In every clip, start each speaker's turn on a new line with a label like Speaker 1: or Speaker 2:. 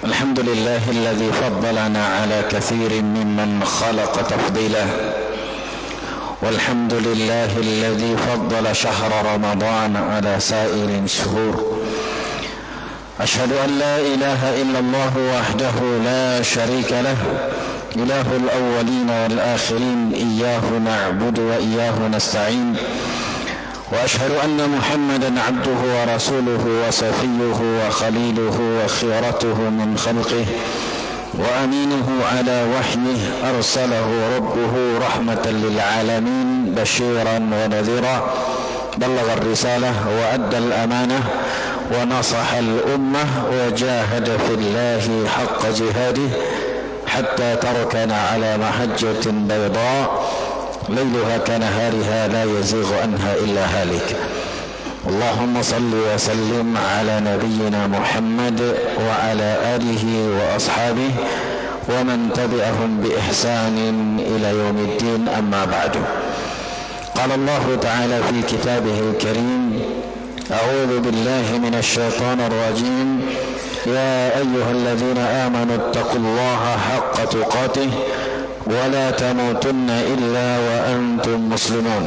Speaker 1: الحمد لله الذي فضلنا على كثير ممن خلق تفضيلا، والحمد لله الذي فضل شهر رمضان على سائر الشهور. أشهد أن لا إله إلا الله وحده لا شريك له، إله الأولين والآخرين، إياه نعبد وإياه نستعين. وأشهد أن محمدا عبده ورسوله وصفيه وخليله وخيرته من خلقه وأمينه على وحيه، أرسله ربه رحمة للعالمين بشيرا ونذيرا، بلغ الرسالة وأدى الأمانة ونصح الأمة وجاهد في الله حق جهاده حتى تركنا على محجة بيضاء ليلها كنهارها لا يزيغ عنها إلا هالك. اللهم صل وسلم على نبينا محمد وعلى آله وأصحابه ومن تبعهم بإحسان إلى يوم الدين، أما بعد. قال الله تعالى في كتابه الكريم: أعوذ بالله من الشيطان الرجيم، يا أيها الذين آمنوا اتقوا الله حق تقاته ولا تموتن إلا وأنتم مسلمون.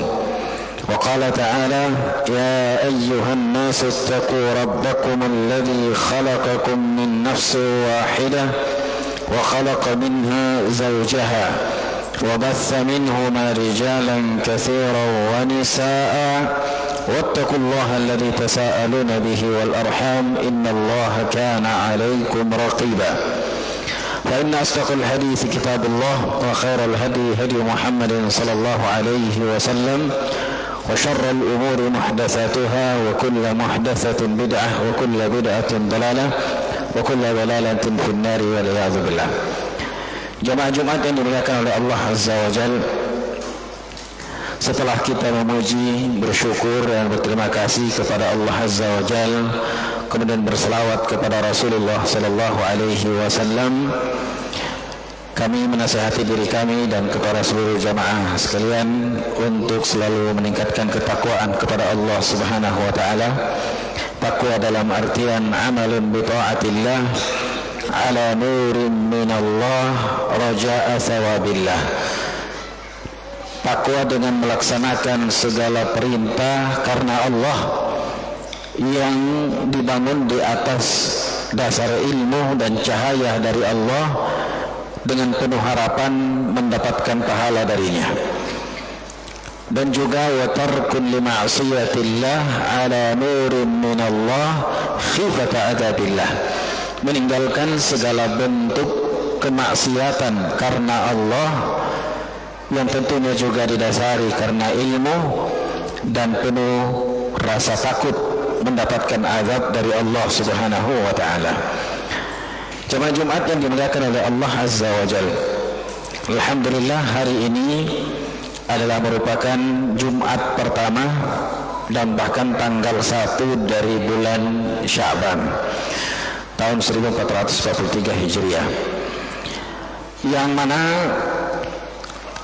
Speaker 1: وقال تعالى: يا أيها الناس اتقوا ربكم الذي خلقكم من نفس واحدة وخلق منها زوجها وبث منهما رجالا كثيرا ونساء واتقوا الله الذي تساءلون به والأرحام إن الله كان عليكم رقيبا. فإن أصدق الحديث كتاب الله، وخير الهدي هدي محمد صلى الله عليه وسلم، وشر الأمور محدثاتها، وكل محدثة بدعة، وكل بدعة ضلالة، وكل ضلالة في النار والعياذ بالله. Jamaah Jumat yang dimuliakan oleh Allah Azza wa Jalla, setelah kita memuji, bersyukur dan berterima kasih kepada Allah Azza wa Jalla, kemudian berselawat kepada Rasulullah sallallahu alaihi wasallam, kami menasihati diri kami dan kepada seluruh jamaah sekalian untuk selalu meningkatkan ketakwaan kepada Allah Subhanahu wa taala. Takwa dalam artian amalun bi taatillah ala nurin minallah raja'a thawabillah. Takwa dengan melaksanakan segala perintah karena Allah, yang dibangun di atas dasar ilmu dan cahaya dari Allah, dengan penuh harapan mendapatkan pahala darinya. Dan juga wa tarkun li ma'siyatillah ala nurin minallah khifata adabillah, meninggalkan segala bentuk kemaksiatan karena Allah, yang tentunya juga didasari karena ilmu dan penuh rasa takut mendapatkan azab dari Allah Subhanahu wa taala. Jemaah Jumat yang dimuliakan oleh Allah Azza wa Jalla, alhamdulillah hari ini adalah merupakan Jumat pertama dan bahkan tanggal 1 dari bulan Sya'ban tahun 1443 Hijriah, yang mana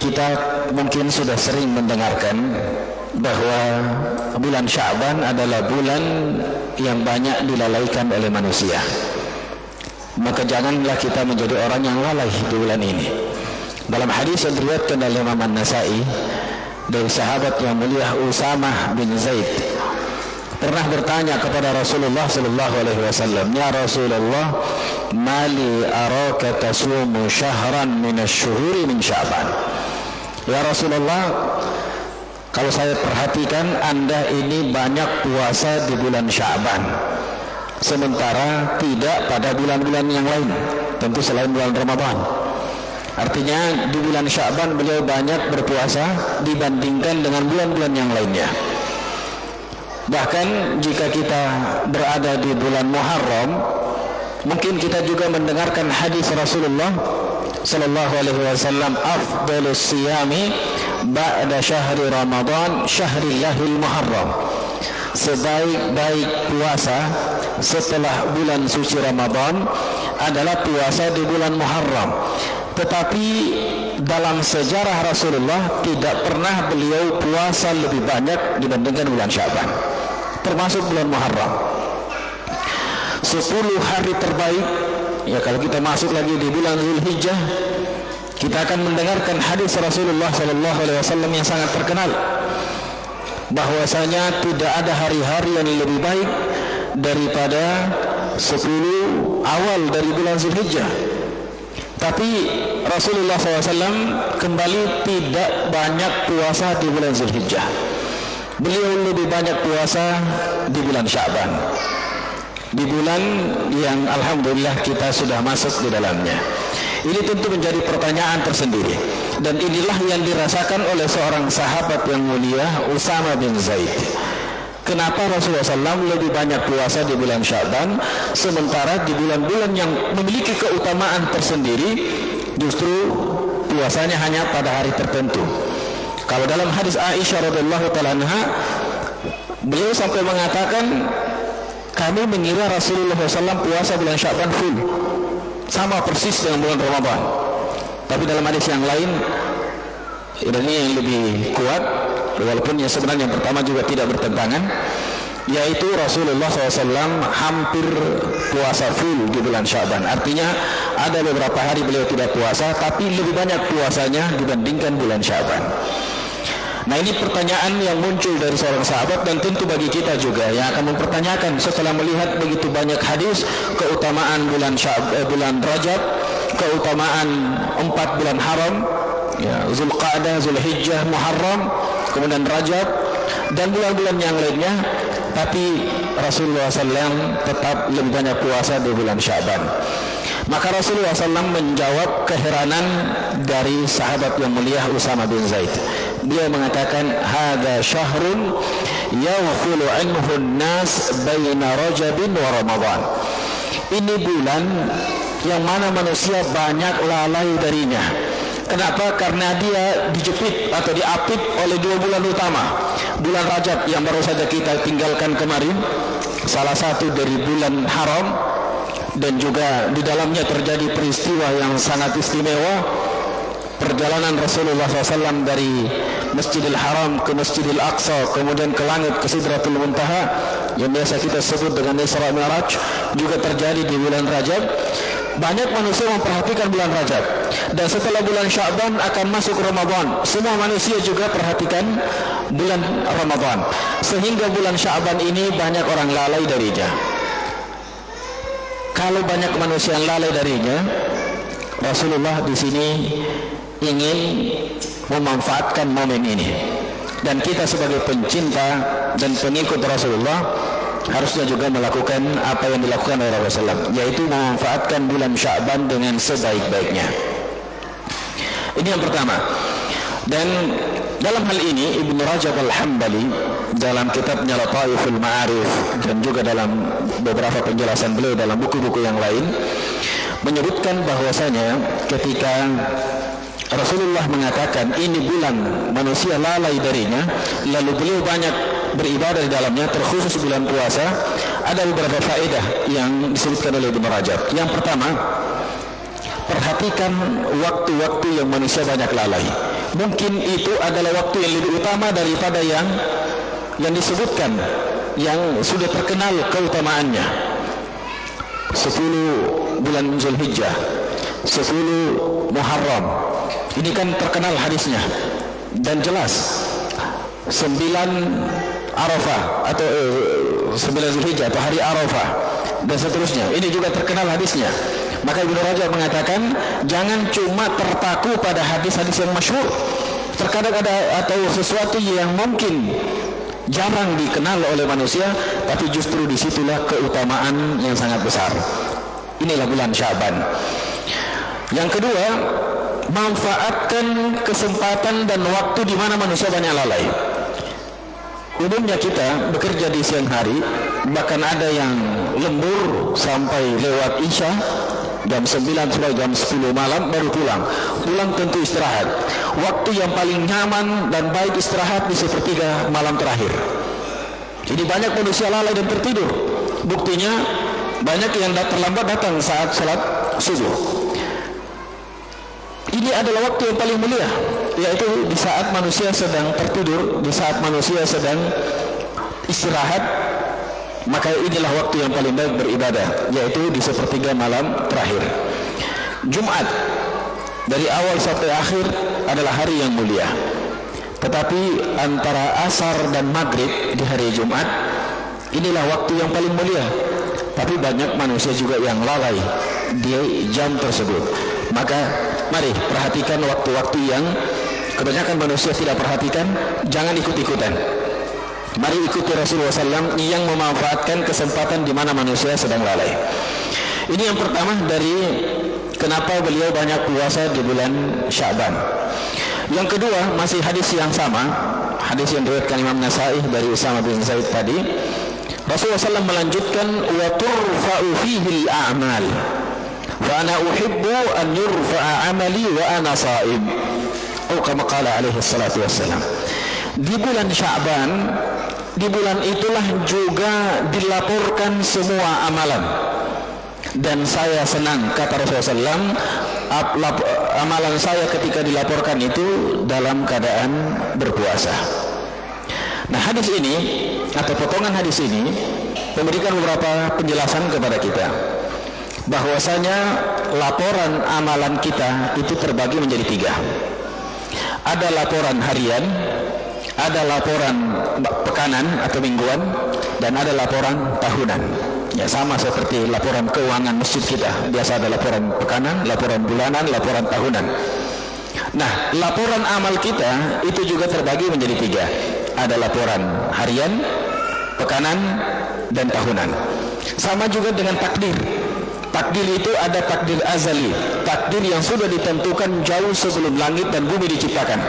Speaker 1: kita mungkin sudah sering mendengarkan bahwa bulan Sya'ban adalah bulan yang banyak dilalaikan oleh manusia. Maka janganlah kita menjadi orang yang lalai di bulan ini. Dalam hadis yang diriwayatkan oleh Imam An-Nasa'i dari sahabat yang mulia Usamah bin Zaid, pernah bertanya kepada Rasulullah sallallahu alaihi wasallam, "Ya Rasulullah, mali araka tasumu syahran min asy-syuhuri min Sya'ban?" Ya Rasulullah, kalau saya perhatikan Anda ini banyak puasa di bulan Sya'ban, sementara tidak pada bulan-bulan yang lain, tentu selain bulan Ramadan. Artinya di bulan Sya'ban beliau banyak berpuasa dibandingkan dengan bulan-bulan yang lainnya. Bahkan jika kita berada di bulan Muharram, mungkin kita juga mendengarkan hadis Rasulullah sallallahu alaihi wasallam, afdhalus siyami ba'da syahri Ramadan syahrillahil Muharram. Sebaik-baik puasa setelah bulan suci Ramadan adalah puasa di bulan Muharram. Tetapi dalam sejarah Rasulullah tidak pernah beliau puasa lebih banyak dibandingkan bulan Sya'ban. termasuk bulan Muharram. 10 hari terbaik. Ya, kalau kita masuk lagi di bulan Zulhijjah, kita akan mendengarkan hadis Rasulullah SAW yang sangat terkenal, bahwasanya tidak ada hari-hari yang lebih baik daripada 10 awal dari bulan Zulhijjah. Tapi Rasulullah SAW kembali tidak banyak puasa di bulan Zulhijjah. Beliau lebih banyak puasa di bulan Sya'ban, di bulan yang alhamdulillah kita sudah masuk di dalamnya. Ini tentu menjadi pertanyaan tersendiri, dan inilah yang dirasakan oleh seorang sahabat yang mulia, Usama bin Zaid. Kenapa Rasulullah SAW lebih banyak puasa di bulan Sya'ban, sementara di bulan-bulan yang memiliki keutamaan tersendiri justru puasanya hanya pada hari tertentu? Kalau dalam hadis Aisyah radhiyallahu taala anha, beliau sampai mengatakan, kami mengira Rasulullah SAW puasa bulan Sya'ban full, sama persis dengan bulan Ramadan. Tapi dalam hadis yang lain, ini yang lebih kuat, walaupun yang sebenarnya yang pertama juga tidak bertentangan, yaitu Rasulullah SAW hampir puasa full di bulan Sya'ban. Artinya ada beberapa hari beliau tidak puasa, tapi lebih banyak puasanya dibandingkan bulan Sya'ban. Nah, ini pertanyaan yang muncul dari seorang sahabat, dan tentu bagi kita juga yang akan mempertanyakan setelah melihat begitu banyak hadis keutamaan bulan Rajab, keutamaan 4 bulan haram, ya, Zulqa'dah, Zulhijjah, Muharram, kemudian Rajab dan bulan-bulan yang lainnya, tapi Rasulullah SAW tetap lebih banyak puasa di bulan Sya'ban. Maka Rasulullah SAW menjawab keheranan dari sahabat yang mulia Usama bin Zaid. Beliau mengatakan, hadza syahrun yaghfulu anhu an-nas baina Rajabin wa Ramadan. Ini bulan yang mana manusia banyak lalai darinya. Kenapa? Karena dia dijepit atau diapit oleh 2 bulan utama. Bulan Rajab yang baru saja kita tinggalkan kemarin, salah satu dari bulan haram, dan juga di dalamnya terjadi peristiwa yang sangat istimewa, perjalanan Rasulullah SAW dari Masjidil Haram ke Masjidil Aqsa, kemudian ke langit, ke Sidratul Muntaha, yang biasa kita sebut dengan Isra Mi'raj, juga terjadi di bulan Rajab. Banyak manusia memperhatikan bulan Rajab, dan setelah bulan Sya'ban akan masuk Ramadan, semua manusia juga perhatikan bulan Ramadan, sehingga bulan Sya'ban ini banyak orang lalai darinya. Kalau banyak manusia yang lalai darinya, Rasulullah di sini ingin memanfaatkan momen ini, dan kita sebagai pencinta dan pengikut Rasulullah harusnya juga melakukan apa yang dilakukan oleh Rasulullah, yaitu memanfaatkan bulan Sya'ban dengan sebaik-baiknya. Ini yang pertama. Dan dalam hal ini Ibnu Rajab Al-Hambali dalam kitabnya Lataiful Ma'arif, dan juga dalam beberapa penjelasan beliau dalam buku-buku yang lain, menyebutkan bahwasanya ketika Rasulullah mengatakan ini bulan manusia lalai darinya, lalu beliau banyak beribadah di dalamnya, terkhusus bulan puasa, ada beberapa faedah yang disebutkan oleh Ibnu Rajab. Yang pertama, perhatikan waktu-waktu yang manusia banyak lalai. Mungkin itu adalah waktu yang lebih utama daripada yang disebutkan, yang sudah terkenal keutamaannya. 10 bulan Zulhijjah, 10 Muharram, ini kan terkenal hadisnya dan jelas. 9 Arafah atau 9 Zulhijjah atau hari Arafah dan seterusnya, ini juga terkenal hadisnya. Maka Ibnu Rajab mengatakan, jangan cuma terpaku pada hadis-hadis yang masyhur. Terkadang ada atau sesuatu yang mungkin jarang dikenal oleh manusia, tapi justru disitulah keutamaan yang sangat besar. Inilah bulan Sya'ban. Yang kedua, manfaatkan kesempatan dan waktu di mana manusia banyak lalai. Umumnya kita bekerja di siang hari, bahkan ada yang lembur sampai lewat Isya, jam 9 sampai jam 10 malam baru pulang. Pulang tentu istirahat. Waktu yang paling nyaman dan baik istirahat di sepertiga malam terakhir. Jadi banyak manusia lalai dan tertidur. Buktinya banyak yang terlambat datang saat salat subuh. Ini adalah waktu yang paling mulia, yaitu di saat manusia sedang tertidur, di saat manusia sedang istirahat, maka inilah waktu yang paling baik beribadah, yaitu di sepertiga malam terakhir. Jumat dari awal sampai akhir adalah hari yang mulia, tetapi antara asar dan maghrib di hari Jumat inilah waktu yang paling mulia. Tapi banyak manusia juga yang lalai di jam tersebut. Maka mari perhatikan waktu-waktu yang kebanyakan manusia tidak perhatikan. Jangan ikut-ikutan. Mari ikuti Rasulullah SAW yang memanfaatkan kesempatan di mana manusia sedang lalai. Ini yang pertama dari kenapa beliau banyak puasa di bulan Sya'ban. Yang kedua, masih hadis yang sama, hadis yang diriwayatkan Imam Nasa'i dari Usama bin Zaid tadi. Rasulullah SAW melanjutkan, wa turfa'u fihi al-a'mal wa ana uhibbu an yurfa'a amali wa ana sha'im, atau kama qala alaihi salatu wassalam. Di bulan Sya'ban, di bulan itulah juga dilaporkan semua amalan, dan saya senang, kata Rasulullah SAW, amalan saya ketika dilaporkan itu dalam keadaan berpuasa. Nah, hadis ini atau potongan hadis ini memberikan beberapa penjelasan kepada kita bahwasanya laporan amalan kita itu terbagi menjadi tiga. Ada laporan harian, ada laporan pekanan atau mingguan, dan ada laporan tahunan. Ya, sama seperti laporan keuangan masjid kita. Biasa ada laporan pekanan, laporan bulanan, laporan tahunan. Nah, laporan amal kita itu juga terbagi menjadi tiga. Ada laporan harian, pekanan, dan tahunan. Sama juga dengan takdir. Takdir itu ada takdir azali, takdir yang sudah ditentukan jauh sebelum langit dan bumi diciptakan.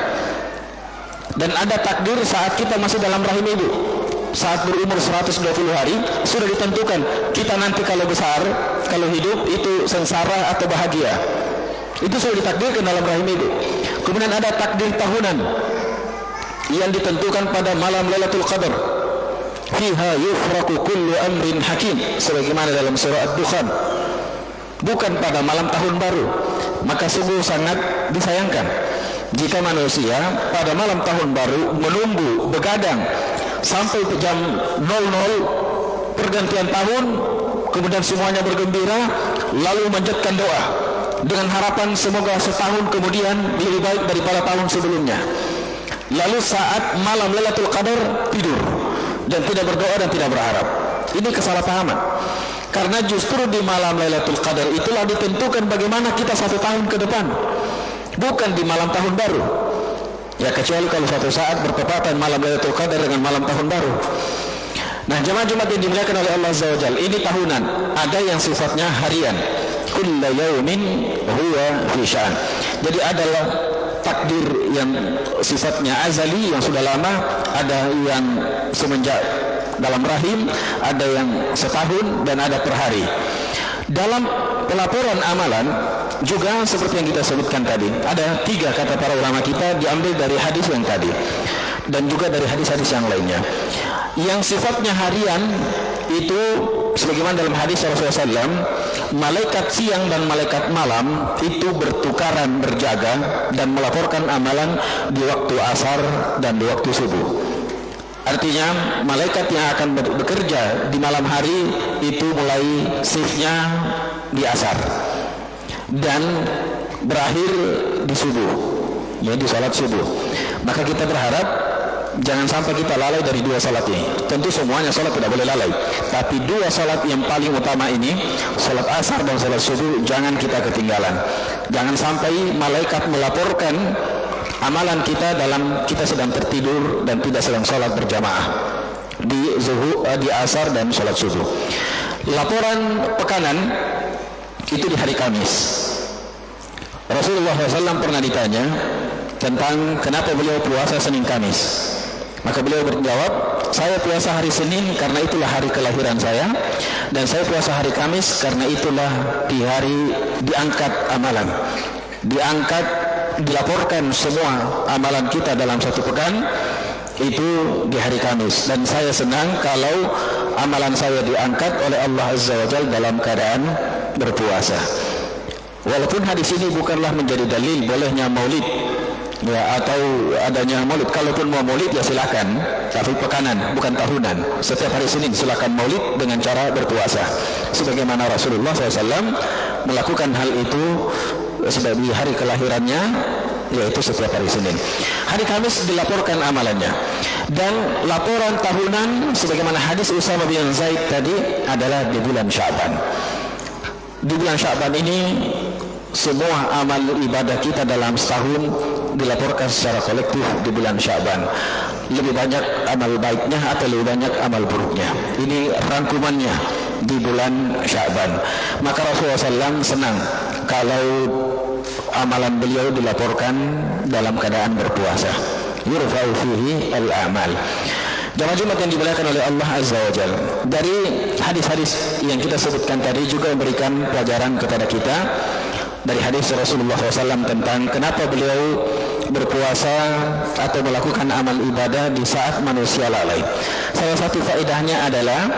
Speaker 1: Dan ada takdir saat kita masih dalam rahim ibu. Saat berumur 120 hari sudah ditentukan kita nanti kalau besar, kalau hidup itu sengsara atau bahagia. Itu sudah ditakdirkan dalam rahim ibu. Kemudian ada takdir tahunan yang ditentukan pada malam Lailatul Qadar. Fiha yufraqu kullu amrin hakim, sebagaimana dalam surah Ad-Dukhan. Bukan pada malam tahun baru. Maka sungguh sangat disayangkan jika manusia pada malam tahun baru menunggu begadang sampai jam 00 pergantian tahun, kemudian semuanya bergembira, lalu menjadikan doa dengan harapan semoga setahun kemudian lebih baik daripada tahun sebelumnya. Lalu saat malam Lailatul Qadar tidur dan tidak berdoa dan tidak berharap. Ini kesalahpahaman. Karena justru di malam Lailatul Qadar itulah ditentukan bagaimana kita satu tahun ke depan, bukan di malam tahun baru. Ya, kecuali kalau suatu saat bertepatan malam Lailatul Qadar dengan malam tahun baru. Nah, jemaah Jumat yang dimuliakan oleh Allah Azza wa Jalla, ini tahunan. Ada yang sifatnya harian. Kullu yaumin huwa fi sya'an. Jadi adalah takdir yang sifatnya azali yang sudah lama, ada yang semenjak dalam rahim, ada yang setahun, dan ada per hari. Dalam pelaporan amalan juga seperti yang kita sebutkan tadi, ada tiga kata para ulama kita diambil dari hadis yang tadi dan juga dari hadis-hadis yang lainnya. Yang sifatnya harian itu sebagaimana dalam hadis Rasulullah SAW, malaikat siang dan malaikat malam itu bertukaran berjaga dan melaporkan amalan di waktu asar dan di waktu subuh. Artinya malaikat yang akan bekerja di malam hari itu mulai shiftnya di asar dan berakhir di subuh, yaitu salat subuh. Maka kita berharap jangan sampai kita lalai dari dua salat ini. Tentu semuanya salat tidak boleh lalai, tapi dua salat yang paling utama ini, salat asar dan salat subuh, jangan kita ketinggalan. Jangan sampai malaikat melaporkan amalan kita dalam kita sedang tertidur dan tidak sedang salat berjamaah di zuhur, di asar dan salat subuh. Laporan pekanan itu di hari Kamis. Rasulullah SAW pernah ditanya tentang kenapa beliau puasa Senin Kamis. Maka beliau berjawab, saya puasa hari Senin karena itulah hari kelahiran saya, dan saya puasa hari Kamis karena itulah di hari diangkat amalan, diangkat, dilaporkan semua amalan kita dalam satu pekan itu di hari Kamis. Dan saya senang kalau amalan saya diangkat oleh Allah Azza wa Jalla dalam keadaan berpuasa. Walaupun hadis ini bukanlah menjadi dalil bolehnya maulid, ya, atau adanya maulid. Kalaupun mau maulid ya silakan, tapi pekanan bukan tahunan. Setiap hari Senin silakan maulid dengan cara berpuasa, sebagaimana Rasulullah SAW melakukan hal itu sebagai hari kelahirannya, yaitu setiap hari Senin. Hari Kamis dilaporkan amalannya, dan laporan tahunan sebagaimana hadis Usama bin Zaid tadi adalah di bulan Sya'ban. Di bulan Sya'ban ini semua amal ibadah kita dalam setahun dilaporkan secara kolektif di bulan Sya'ban. Lebih banyak amal baiknya atau lebih banyak amal buruknya. Ini rangkumannya di bulan Sya'ban. Maka Rasulullah SAW senang kalau amalan beliau dilaporkan dalam keadaan berpuasa. Yurfa'u fihi al-amal. Jamaah Jumat yang dimuliakan oleh Allah Azza wa Jalla, dari hadis-hadis yang kita sebutkan tadi juga memberikan pelajaran kepada kita. Dari hadis Rasulullah SAW tentang kenapa beliau berpuasa atau melakukan amal ibadah di saat manusia lalai. Salah satu faedahnya adalah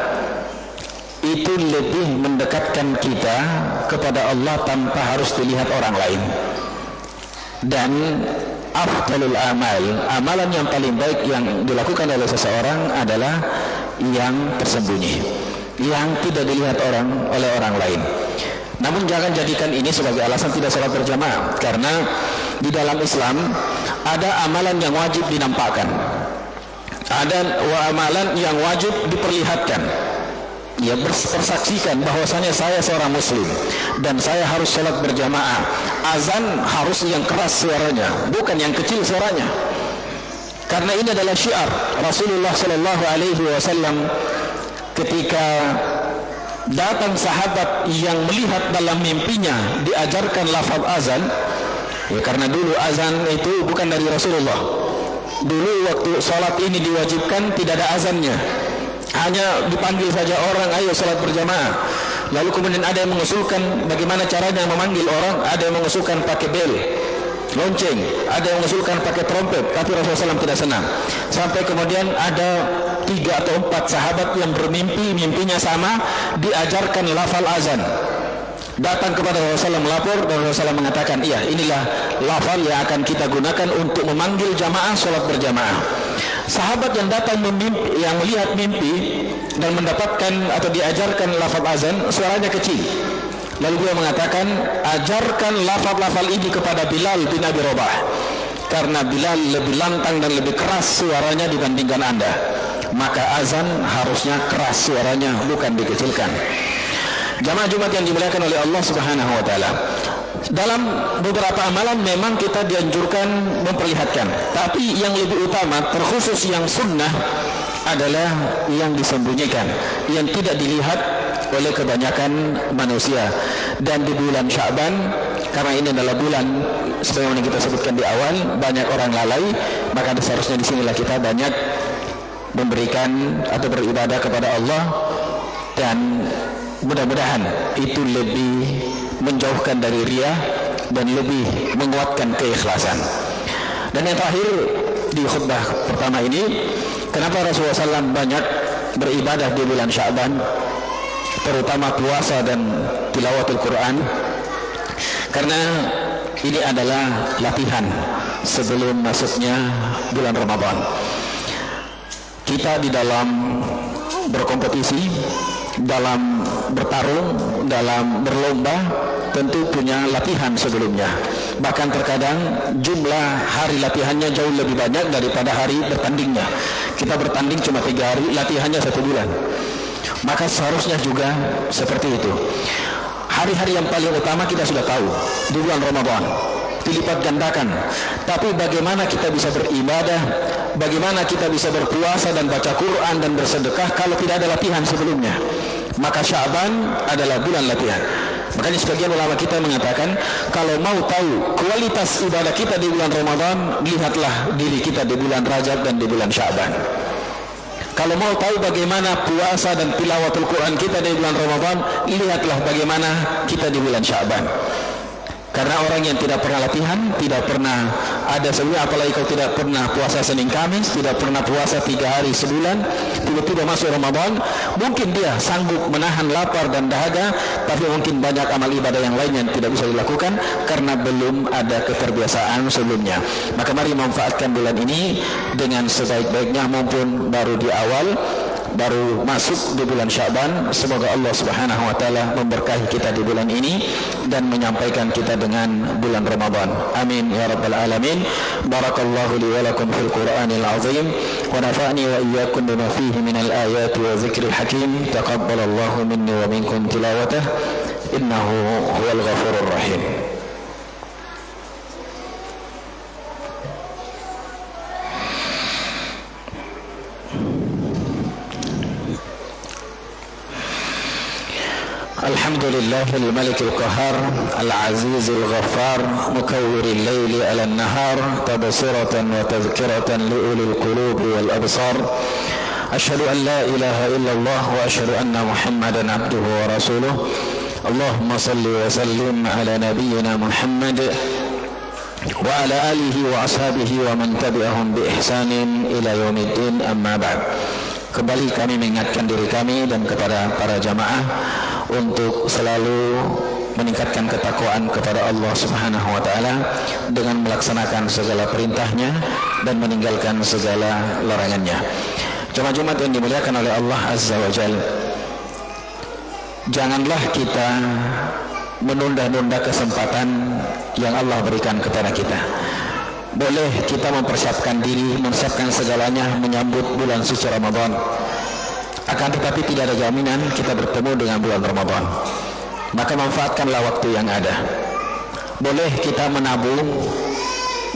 Speaker 1: itu lebih mendekatkan kita kepada Allah tanpa harus dilihat orang lain. Dan afdalul amal, amalan yang paling baik yang dilakukan oleh seseorang adalah yang tersembunyi, yang tidak dilihat oleh orang lain. Namun jangan jadikan ini sebagai alasan tidak sholat berjamaah, karena di dalam Islam ada amalan yang wajib dinampakkan, ada amalan yang wajib diperlihatkan, ya, persaksikan bahwasanya saya seorang muslim dan saya harus sholat berjamaah. Azan harus yang keras suaranya, bukan yang kecil suaranya, karena ini adalah syiar Rasulullah Shallallahu Alaihi Wasallam ketika datang sahabat yang melihat dalam mimpinya diajarkan lafaz azan, ya, karena dulu azan itu bukan dari Rasulullah. Dulu waktu sholat ini diwajibkan tidak ada azannya, hanya dipanggil saja orang, ayo sholat berjamaah. Lalu kemudian ada yang mengusulkan bagaimana caranya memanggil orang, ada yang mengusulkan pakai bel, lonceng, ada yang mengusulkan pakai trompet, tapi Rasulullah SAW tidak senang. Sampai kemudian ada 3 atau 4 sahabat yang bermimpi, mimpinya sama, diajarkan lafal azan. Datang kepada Rasulullah melapor, dan Rasulullah mengatakan, iya, inilah lafal yang akan kita gunakan untuk memanggil jamaah sholat berjamaah. Sahabat yang datang memimpi, yang melihat mimpi dan mendapatkan atau diajarkan lafal azan, suaranya kecil. Lalu dia mengatakan, ajarkan lafal-lafal ini kepada Bilal bin Abi Rabah, karena Bilal lebih lantang dan lebih keras suaranya dibandingkan Anda. Maka azan harusnya keras suaranya, bukan dikecilkan. Jamaah Jumat yang dimuliakan oleh Allah Subhanahu wa taala, dalam beberapa amalan memang kita dianjurkan memperlihatkan, tapi yang lebih utama, terkhusus yang sunnah, adalah yang disembunyikan, yang tidak dilihat oleh kebanyakan manusia. Dan di bulan Sya'ban, karena ini adalah bulan sebagaimana kita sebutkan di awal, banyak orang lalai, maka seharusnya disinilah kita banyak memberikan atau beribadah kepada Allah, dan mudah-mudahan itu lebih menjauhkan dari riya dan lebih menguatkan keikhlasan. Dan yang terakhir di khutbah pertama ini, kenapa Rasulullah SAW banyak beribadah di bulan Sya'ban, terutama puasa dan tilawatul Quran? Karena ini adalah latihan sebelum masuknya bulan Ramadan. Kita di dalam berkompetisi, dalam bertarung, dalam berlomba, tentu punya latihan sebelumnya. Bahkan terkadang jumlah hari latihannya jauh lebih banyak daripada hari bertandingnya. Kita bertanding cuma 3 hari, latihannya 1 bulan. Maka seharusnya juga seperti itu. Hari-hari yang paling utama kita sudah tahu, di bulan Ramadan dilipat gandakan. Tapi bagaimana kita bisa beribadah, bagaimana kita bisa berpuasa dan baca Quran dan bersedekah kalau tidak ada latihan sebelumnya? Maka Sya'ban adalah bulan latihan. Makanya sebagian ulama kita mengatakan, kalau mau tahu kualitas ibadah kita di bulan Ramadan, lihatlah diri kita di bulan Rajab dan di bulan Sya'ban. Kalau mau tahu bagaimana puasa dan tilawatul Quran kita di bulan Ramadan, lihatlah bagaimana kita di bulan Sya'ban. Karena orang yang tidak pernah latihan, tidak pernah ada sebelumnya, apalagi kalau tidak pernah puasa Senin Kamis, tidak pernah puasa 3 hari sebulan, tiba-tiba masuk Ramadan, mungkin dia sanggup menahan lapar dan dahaga, tapi mungkin banyak amal ibadah yang lain yang tidak bisa dilakukan karena belum ada keterbiasaan sebelumnya. Maka mari manfaatkan bulan ini dengan sebaik-baiknya, maupun baru di awal, baru masuk di bulan Sya'ban. Semoga Allah Subhanahu wa taala memberkahi kita di bulan ini dan menyampaikan kita dengan bulan Ramadan. Amin ya rabbal alamin. Barakallahu li wa lakum fil Qur'anil azim wa nafa'ani wa iyyakum bima fihi minal ayati wa dzikril hakim. Taqabbalallahu minni wa minkum tilawatah. Innahu huwal ghafurur rahim. الحمد لله الملك القهار العزيز الغفار مكور الليل على النهار تبصرة وتذكرة لأولي القلوب والأبصار أشهد أن لا إله إلا الله وأشهد أن محمدا عبده ورسوله اللهم صل وسلم على نبينا محمد وعلى آله وأصحابه ومن تبعهم بإحسان إلى يوم الدين أما بعد. Kembali kami mengingatkan diri kami dan kepada para jamaah untuk selalu meningkatkan ketakwaan kepada Allah Subhanahu wa taala dengan melaksanakan segala perintahnya dan meninggalkan segala larangannya. Jemaah-jemaah yang dimuliakan oleh Allah Azza wa Jalla, janganlah kita menunda-nunda kesempatan yang Allah berikan kepada kita. Boleh kita mempersiapkan diri, mempersiapkan segalanya menyambut bulan suci Ramadan. Akan tetapi tidak ada jaminan kita bertemu dengan bulan Ramadan. Maka manfaatkanlah waktu yang ada. Boleh kita menabung,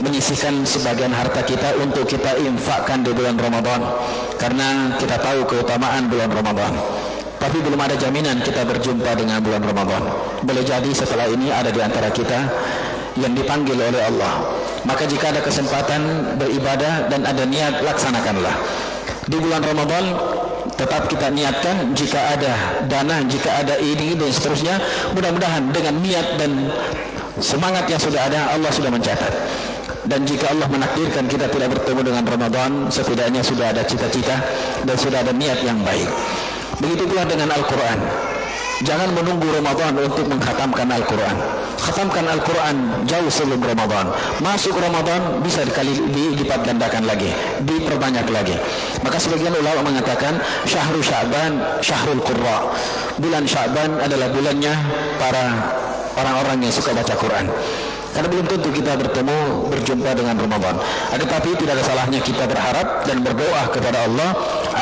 Speaker 1: menyisihkan sebagian harta kita untuk kita infakkan di bulan Ramadan, karena kita tahu keutamaan bulan Ramadan. Tapi belum ada jaminan kita berjumpa dengan bulan Ramadan. Boleh jadi setelah ini ada di antara kita yang dipanggil oleh Allah. Maka jika ada kesempatan beribadah dan ada niat, laksanakanlah. Di bulan Ramadan tetap kita niatkan, jika ada dana, jika ada ini dan seterusnya, mudah-mudahan dengan niat dan semangat yang sudah ada, Allah sudah mencatat. Dan jika Allah menakdirkan kita tidak bertemu dengan Ramadan, setidaknya sudah ada cita-cita dan sudah ada niat yang baik. Begitu pula dengan Al-Quran. Jangan menunggu Ramadan untuk mengkhatamkan Al-Quran. Khatamkan Al-Quran jauh sebelum Ramadan. Masuk Ramadan bisa dilipat gandakan lagi, diperbanyak lagi. Maka sebagian ulama mengatakan Syahrul Sya'ban, Syahrul Qurra. Bulan Sya'ban adalah bulannya para orang-orang yang suka baca Quran. Karena belum tentu kita berjumpa dengan Ramadan. Tetapi tidak ada salahnya kita berharap dan berdoa kepada Allah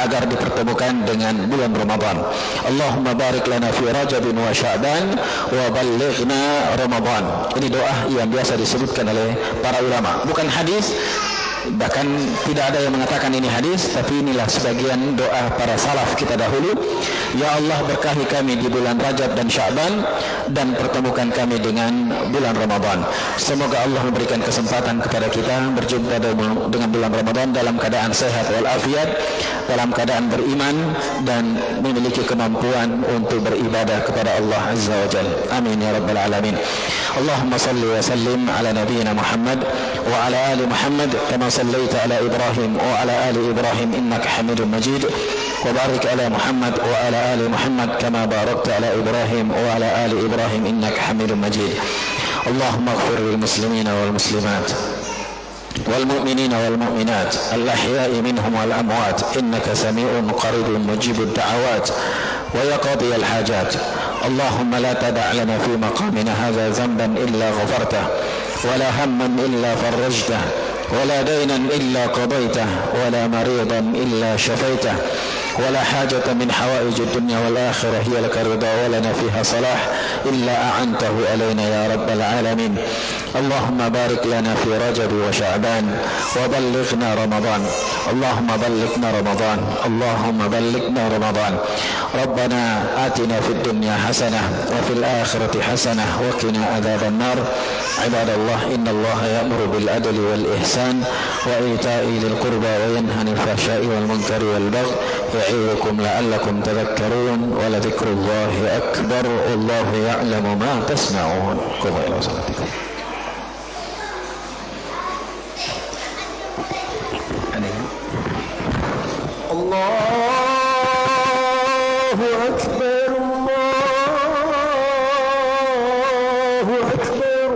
Speaker 1: agar dipertemukan dengan bulan Ramadan. Allahumma barik lana fi Rajabin wa Sya'ban wa ballighna Ramadan. Ini doa yang biasa disebutkan oleh para ulama. Bukan hadis, bahkan tidak ada yang mengatakan ini hadis, tapi inilah sebagian doa para salaf kita dahulu. Ya Allah, berkahi kami di bulan Rajab dan Sya'ban dan pertemukan kami dengan bulan Ramadan. Semoga Allah memberikan kesempatan kepada kita berjumpa dengan bulan Ramadan dalam keadaan sehat walafiat, dalam keadaan beriman dan memiliki kemampuan untuk beribadah kepada Allah Azza wa Jalla. Amin ya rabbal alamin. Allahumma salli wa sallim ala nabiyyina Muhammad wa ala ali Muhammad kama sallaita ala Ibrahim wa ala ali Ibrahim innaka Hamidum Majid. وبارك على محمد وعلى آل محمد كما باركت على إبراهيم وعلى آل إبراهيم إنك حميد مجيد. اللهم اغفر للمسلمين والمسلمات والمؤمنين والمؤمنات الأحياء منهم والأموات إنك سميع قريب مجيب الدعوات ويقضي الحاجات. اللهم لا تدع لنا في مقامنا هذا ذنبا إلا غفرته ولا هما إلا فرجته ولا دينا إلا قضيته ولا مريضا إلا شفيته ولا حاجة من حوائج الدنيا والآخرة هي لك رضا ولنا فيها صلاح إلا أعنته علينا يا رب العالمين. اللهم بارك لنا في رجب وشعبان وبلغنا رمضان. اللهم بلغنا رمضان اللهم بلغنا رمضان ربنا آتنا في الدنيا حسنة وفي الآخرة حسنة وقنا عذاب النار عباد الله إن الله يأمر بالعدل والإحسان وإيتاء ذي القربى وينهى عن الفحشاء والمنكر والبغي يعظكم لعلكم تذكرون ولذكر الله أكبر والله يعلم ما تسمعون قوموا إلى صلاتكم.
Speaker 2: الله أكبر الله أكبر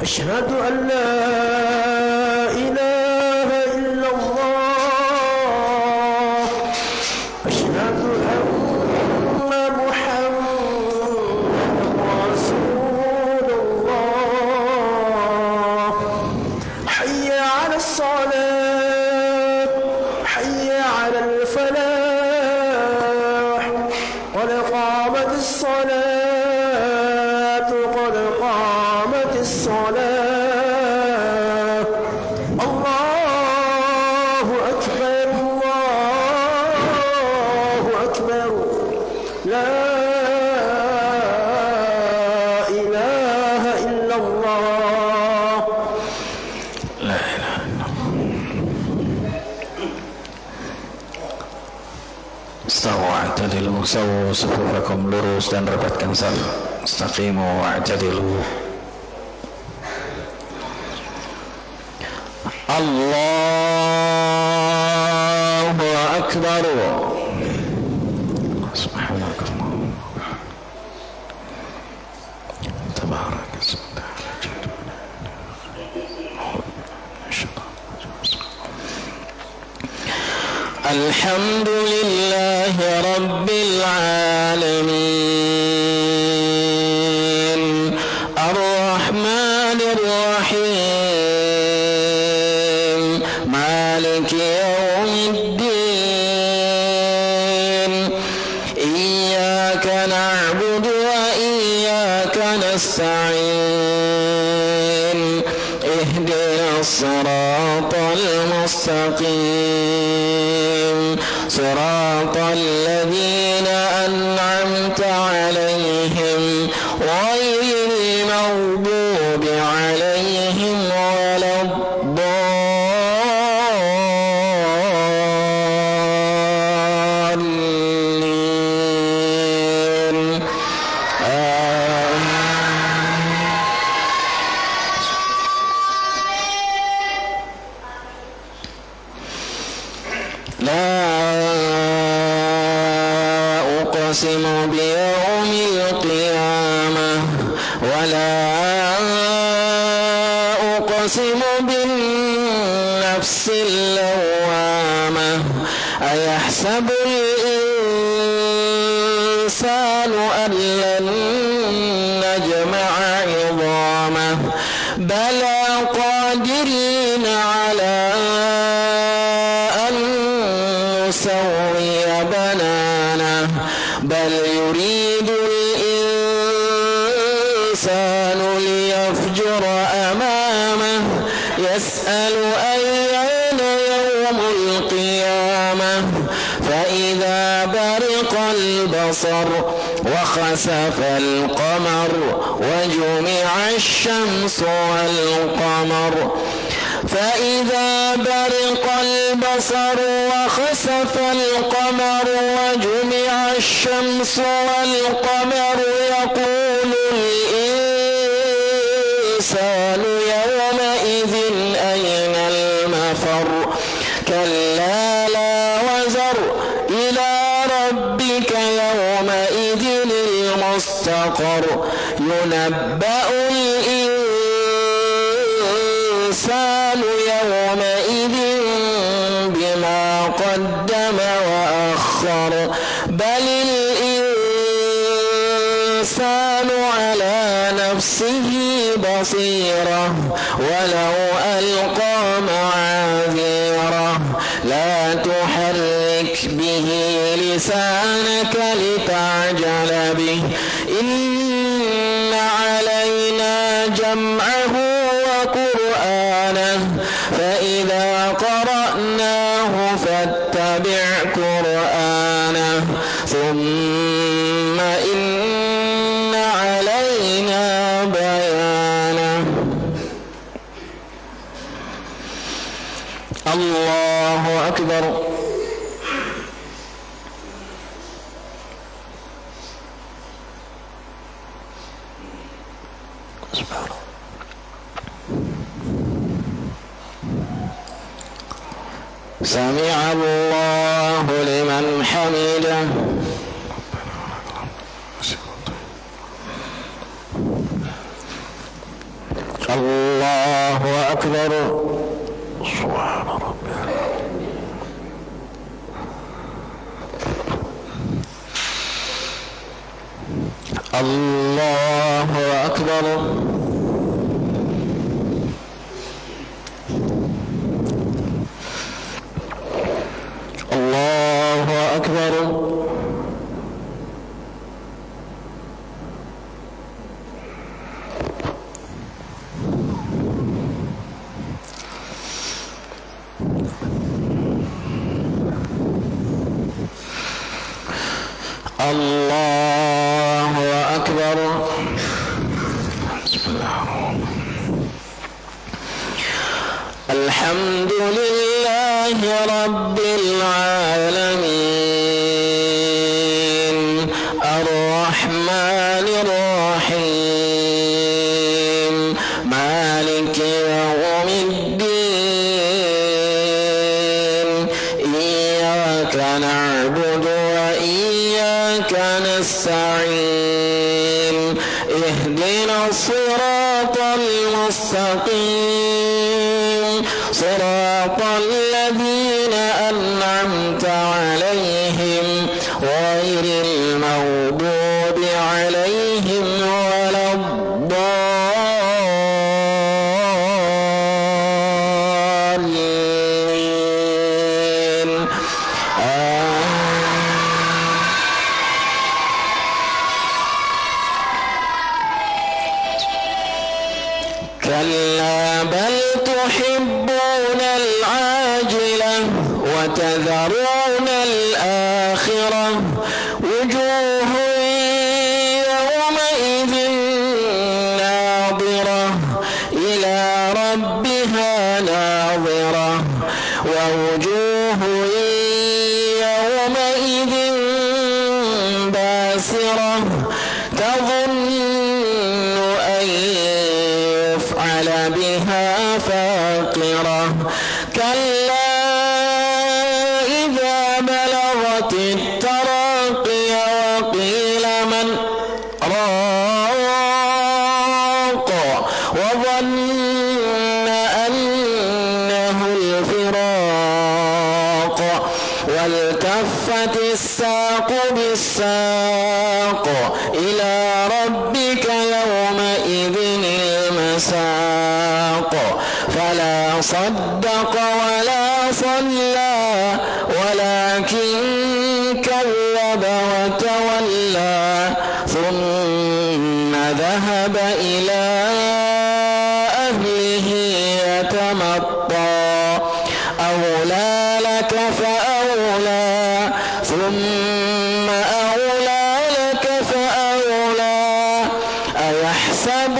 Speaker 2: أشهد أن لا إله إلا الله أشهد أن محمدا رسول الله حي على الصلاة حي على الفلاح قد قامت الصلاة قد قامت الصلاة الله أكبر الله أكبر لا إله إلا الله
Speaker 1: لا إله إلا الله. استووا واعتدلوا سووا صفوفكم lurus dan rapatkan saf istaqimu wa'tadilu. Allahu akbar. Subhanakallah. Tabarak ismuka. الحمد لله رب العالمين الرحمن الرحيم مالك يوم الدين إياك نعبد وإياك نستعين اهدنا الصراط المستقيم صراط الذين أنعمت عليهم غير المغضوب عليهم ولا الضالين لا أقسم بيوم القيامة ولا أقسم بالنفس اللوامة أيحسب الإنسان أن لن نجمع عظامه بلى قادرين على نسوي بنانه بل يريد الإنسان ليفجر أمامه يسأل أيان يوم القيامة فإذا برق البصر وخسف القمر وجمع الشمس والقمر فإذا برق البصر وخسف القمر وجمع الشمس والقمر يقول الإنسان يومئذ أين المفر كلا لا وزر إلى ربك يومئذ المستقر ينبأ الإنسان يومئذ بما قدم وأخر بل الإنسان على نفسه بصيرة ولو ألقى معاذيره لا تحرك به لسانك لتعجل به إن علينا جمعه وقرآنه فإذا قرأناه ثم إن علينا بيانه. الله أكبر. سمع الله لمن حمده. الله أكبر. سبحان ربي. الله أكبر. الله أكبر. الله أكبر. الحمد لله رب العالمين الرحمن الرحيم مالك يوم الدين إياك نعبد وإياك نستعين اهدنا الصراط المستقيم صراط الذين أنعمت عليهم غير المغضوب عليهم ولا الضالين. كلا بل تحبون العاجلة وتذرون الآخرة وجوه يومئذ ناظرة إلى ربها ناظرة ووجوه يومئذ باسرة تظن أن يفعل بها فاقرة. كلا إذا بلغت التراقي وقيل من راق وظن أنه الفراق والتفت الساق بالساق إلى ربك يومئذ المساق. فلا صدق ولا صلى ولكن كذب وتولى ثم ذهب إلى أهله يتمطى. أولى لك فأولى ثم أولى لك فأولى. أيحسب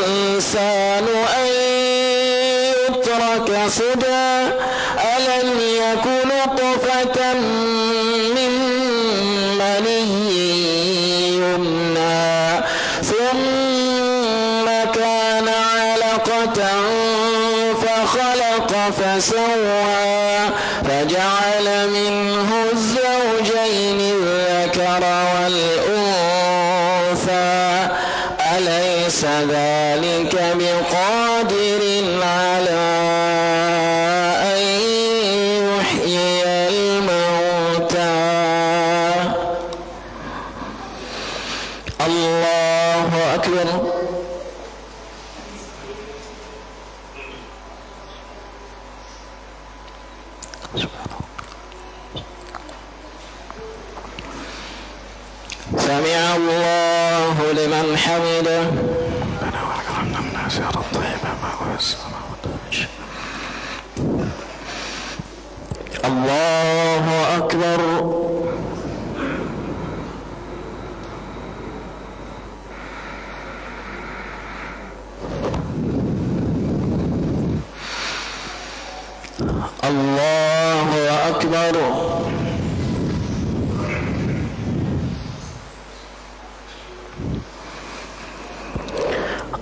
Speaker 1: الإنسان أن يترك سدى ألم يكن نطفة من مني يمنى ثم كان علقة فخلق فسوى فجعل منه الزوجين الذكر والأنثى. أليس ذلك بقادر على أن يحيي الموتى. الله أكبر. سمع الله لمن حمده.
Speaker 3: ربنا ولك الحمد من أسير الطيبة ما هو السماوات.
Speaker 1: الله أكبر. أكبر الله أكبر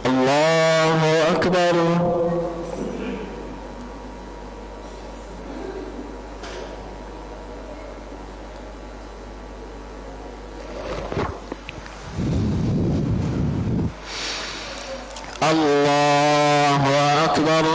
Speaker 1: الله أكبر الله أكبر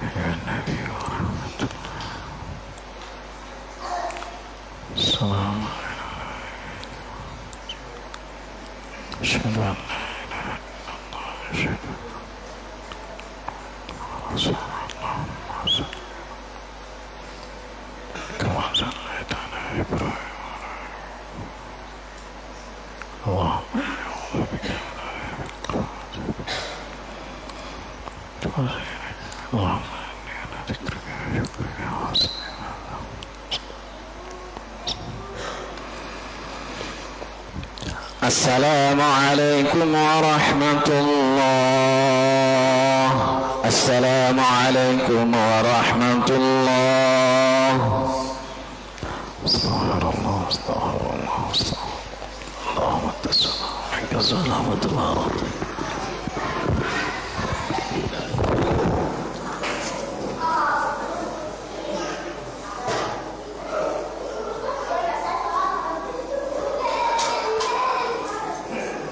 Speaker 3: يا النبي ورحمة الله السلام عليكم أشهد أن لا إله إلا الله أشهد رسول الله محمد كما صليت على إبراهيم اللهم إني أعوذ بك من عذاب القبر اللهم إني على ذكرك وشكرك وحسن
Speaker 1: السلام عليكم ورحمة الله السلام عليكم ورحمة الله
Speaker 3: استغفر الله استغفر الله استغفر الله اللهم انت السلام منك السلام ورحمة الله